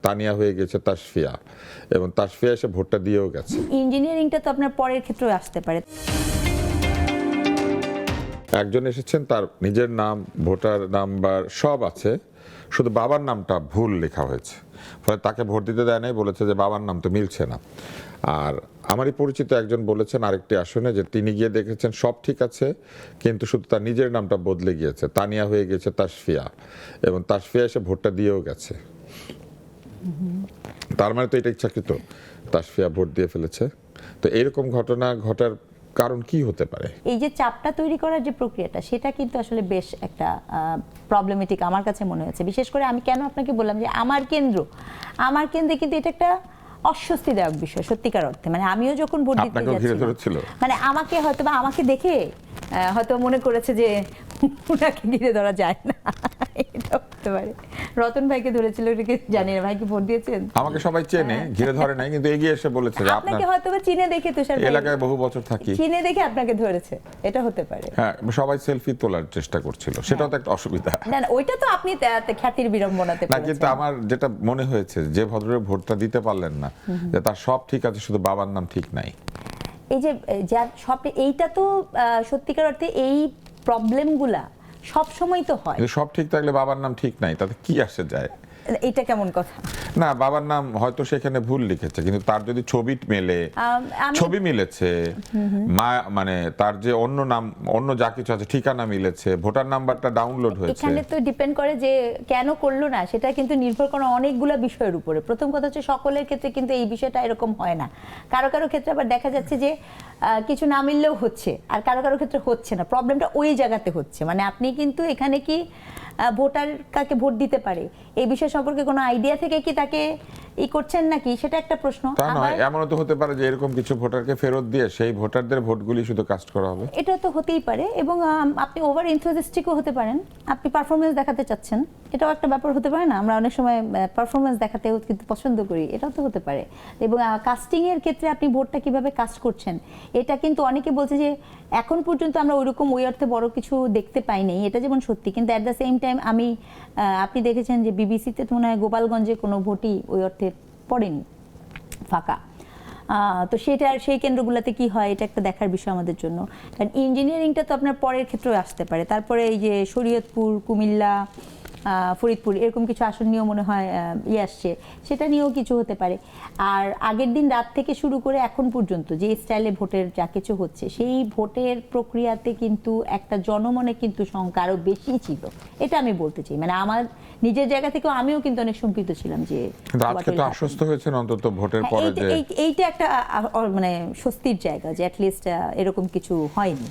তানিয়া হয়ে গেছে তাসফিয়া, এবং তাসফিয়া এসে ভোটটা দিয়েও গেছে। ইঞ্জিনিয়ারিংটা তো আপনার পরের ক্ষেত্রেও আসতে পারে। একজন এসেছেন, তার নিজের নাম, ভোটার নাম্বার সব আছে, শুধু বাবার নামটা ভুল লেখা হয়েছে, ফলে তাকে ভোট দিতে দেয় নাই, বলেছে যে বাবার নাম তো মিলছে না। আর আমারই পরিচিত একজন বলেছেন আরেকটি আসনে যে তিনি গিয়ে দেখেছেন সব ঠিক আছে, কিন্তু শুধু তার নিজের নামটা বদলে গিয়েছে, তানিয়া হয়ে গেছে তাসফিয়া, এবং তাসফিয়া এসে ভোটটা দিয়েও গেছে। তার মানে তো এটা ইচ্ছাকৃত, তাসফিয়া ভোট দিয়ে ফেলেছে। তো এরকম ঘটনা ঘটার কারণ কি হতে পারে? এই যে চাপটা তৈরি করার যে প্রক্রিয়াটা, সেটা কিন্তু আসলে বেশ একটা প্রবলেমেটিক আমার কাছে মনে হয়েছে। বিশেষ করে আমি কেন আপনাকে বললাম যে আমার কেন্দ্রে কিন্তু এটা একটা অস্বস্তিদায়ক বিষয় সত্যিকার অর্থে। মানে আমিও যখন ভোট দিতে যাচ্ছিলাম, মানে আমাকে হয়তো বা আমাকে দেখে হয়তো মনে করেছে যে ওনাকে ঘিরে ধরা যায় না, এটা হতে পারে। রতন ভাইকে ধরেছিল, ওটাকে জানি না, ভাই কি ভোট দিয়েছেন? আমাকে সবাই চেনে, ঘিরে ধরে নাই, কিন্তু এগিয়ে এসে বলেছে যে আপনাকে হয়তো বা চিনে দেখে, তুষার ভাই এলাকায় বহু বছর থাকি, চিনে দেখে আপনাকে ধরেছে, এটা হতে পারে। হ্যাঁ, সবাই সেলফি তোলার চেষ্টা করছিল, সেটাও তো একটা অসুবিধা। না না, ওইটা তো আপনি খ্যাতির বিড়ম্বনাতে না, কিন্তু আমার যেটা মনে হয়েছে যে ভদ্রের ভোটটা দিতে পারলেন না, যে তার সব ঠিক আছে, শুধু বাবার নাম ঠিক নাই। এই যে যার সব, এইটা তো সত্যিকার অর্থে এই প্রবলেমগুলা সব সময় তো হয়। সব ঠিক থাকলে বাবার নাম ঠিক নাই, তাতে কি আসে যায়? এটা কেমন কথা? না, বাবার নাম হয়তো সেখানে ভুল লিখেছে, কিন্তু তার যদি ছবি মেলে, ছবি মিলেছে, মা মানে তার যে অন্য নাম, অন্য যা কিছু আছে, ঠিকানা মিলেছে, ভোটার নাম্বারটা ডাউনলোড হয়েছে, এখানে তো ডিপেন্ড করে যে কেন করলো না, সেটা কিন্তু নির্ভর করে অনেকগুলো বিষয়ের উপরে। প্রথম কথা হচ্ছে সকলের ক্ষেত্রে কিন্তু এই বিষয়টা এরকম হয় না। কারো কারো ক্ষেত্রে আবার দেখা যাচ্ছে যে কিছু না মিললেও হচ্ছে, আর কারো কারো ক্ষেত্রে হচ্ছে না। প্রবলেমটা ওই জায়গাতে হচ্ছে। মানে আপনি কিন্তু এখানে কি ভোটার কাকে ভোট দিতে পারে এই বিষয় সম্পর্কে কোনো আইডিয়া থেকে কি তাকে করছেন নাকি, সেটা একটা প্রশ্ন। তা নয়, এমনও তো হতে পারে যে এরকম কিছু ভোটারকে ফেরত দিয়ে সেই ভোটারদের ভোটগুলি শুধু কাস্ট করা হবে। এটা তো হতেই পারে, এবং আপনি ওভার এনথুজিয়াস্টিকও হতে পারেন, আপনি পারফরমেন্স দেখাতে চাচ্ছেন, এটাও একটা ব্যাপার হতে পারে না? আমরা অনেক সময় পারফরমেন্স দেখাতেও কিন্তু পছন্দ করি, এটাও তো হতে পারে। এবং কাস্টিং এর ক্ষেত্রে আপনি ভোটটা কিভাবে কাস্ট করছেন, এটা কিন্তু অনেকে বলছে যে এখন পর্যন্ত আমরা ওইরকম ওই অর্থে বড় কিছু দেখতে পাইনি, এটা যেমন সত্যি, কিন্তু অ্যাট দ্য সেম টাইম আপনি দেখেছেন যে বিবিসিতে তো মনে হয় গোপালগঞ্জে কোনো ভোটই ওই অর্থে পড়েনি, ফাঁকা। তো সেই কেন্দ্রগুলোতে কি হয়, এটা একটা দেখার বিষয় আমাদের জন্য। কারণ ইঞ্জিনিয়ারিংটা তো আপনার পরের ক্ষেত্রেও আসতে পারে। তারপরে এই যে শরীয়তপুর, কুমিল্লা, ফরিদপুর, এরকম কিছু আসন নিয়েও মনে হয় আসছে, সেটা নিয়েও কিছু হতে পারে। আর আগের দিন রাত থেকে শুরু করে এখন পর্যন্ত যে স্টাইলে ভোটের যা কিছু হচ্ছে, সেই ভোটের প্রক্রিয়াতে কিন্তু একটা জনমনে কিন্তু শঙ্কা আরো বেশি ছিল, এটা আমি বলতে চাই। মানে আমার নিজের জায়গা থেকেও আমিও কিন্তু অনেক শঙ্কিত ছিলাম যে আজকে তো আশ্বস্ত হয়েছেন অন্তত ভোটের পরে যে এইটা একটা মানে স্বস্তির জায়গা যে অ্যাটলিস্ট এরকম কিছু হয়নি।